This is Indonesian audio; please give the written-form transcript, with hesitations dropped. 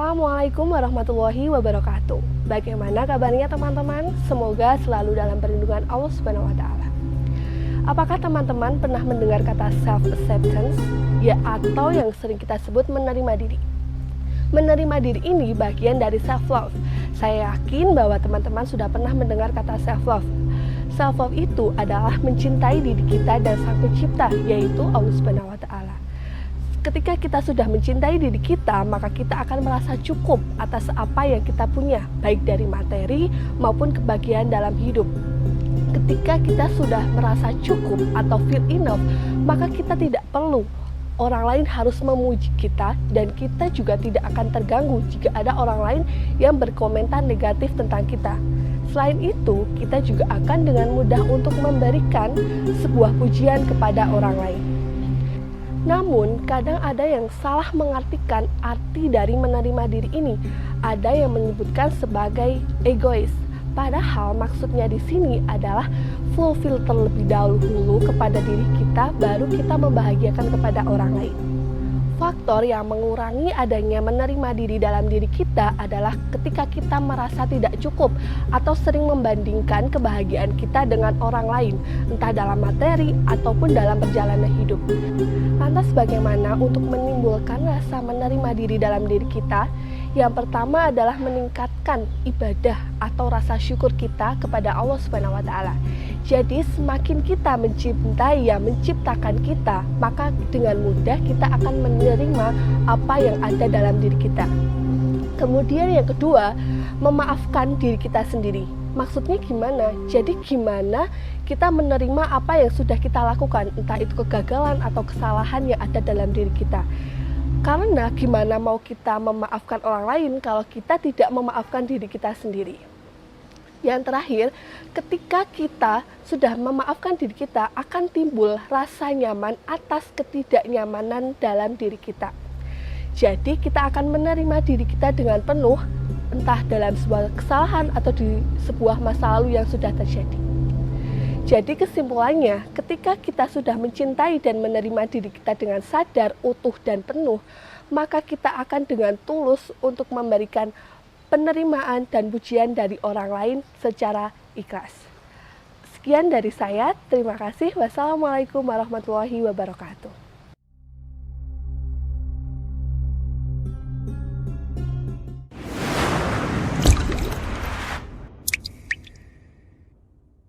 Assalamualaikum warahmatullahi wabarakatuh. Bagaimana kabarnya teman-teman? Semoga selalu dalam perlindungan Allah Subhanahu wa taala. Apakah teman-teman pernah mendengar kata self acceptance, ya atau yang sering kita sebut menerima diri? Menerima diri ini bagian dari self love. Saya yakin bahwa teman-teman sudah pernah mendengar kata self love. Self love itu adalah mencintai diri kita dan Sang Pencipta, yaitu Allah Subhanahu wa taala. Ketika kita sudah mencintai diri kita, maka kita akan merasa cukup atas apa yang kita punya, baik dari materi maupun kebahagiaan dalam hidup. Ketika kita sudah merasa cukup atau feel enough, maka kita tidak perlu orang lain harus memuji kita, dan kita juga tidak akan terganggu jika ada orang lain yang berkomentar negatif tentang kita. Selain itu, kita juga akan dengan mudah untuk memberikan sebuah pujian kepada orang lain. Namun, kadang ada yang salah mengartikan arti dari menerima diri ini. Ada yang menyebutkan sebagai egois. Padahal maksudnya di sini adalah fulfill terlebih dahulu kepada diri kita, baru kita membahagiakan kepada orang lain. Faktor yang mengurangi adanya menerima diri dalam diri kita adalah ketika kita merasa tidak cukup atau sering membandingkan kebahagiaan kita dengan orang lain, entah dalam materi ataupun dalam perjalanan hidup. Lantas bagaimana untuk menimbulkan rasa menerima diri dalam diri kita? Yang pertama adalah meningkatkan ibadah atau rasa syukur kita kepada Allah Subhanahu wa taala. Jadi semakin kita mencintai yang menciptakan kita, maka dengan mudah kita akan menerima apa yang ada dalam diri kita. Kemudian yang kedua, memaafkan diri kita sendiri. Maksudnya gimana? Jadi gimana kita menerima apa yang sudah kita lakukan, entah itu kegagalan atau kesalahan yang ada dalam diri kita. Karena gimana mau kita memaafkan orang lain kalau kita tidak memaafkan diri kita sendiri. Yang terakhir, ketika kita sudah memaafkan diri kita, akan timbul rasa nyaman atas ketidaknyamanan dalam diri kita. Jadi kita akan menerima diri kita dengan penuh, entah dalam sebuah kesalahan atau di sebuah masa lalu yang sudah terjadi. Jadi kesimpulannya, ketika kita sudah mencintai dan menerima diri kita dengan sadar, utuh, dan penuh, maka kita akan dengan tulus untuk memberikan penerimaan dan pujian dari orang lain secara ikhlas. Sekian dari saya, terima kasih. Wassalamualaikum warahmatullahi wabarakatuh.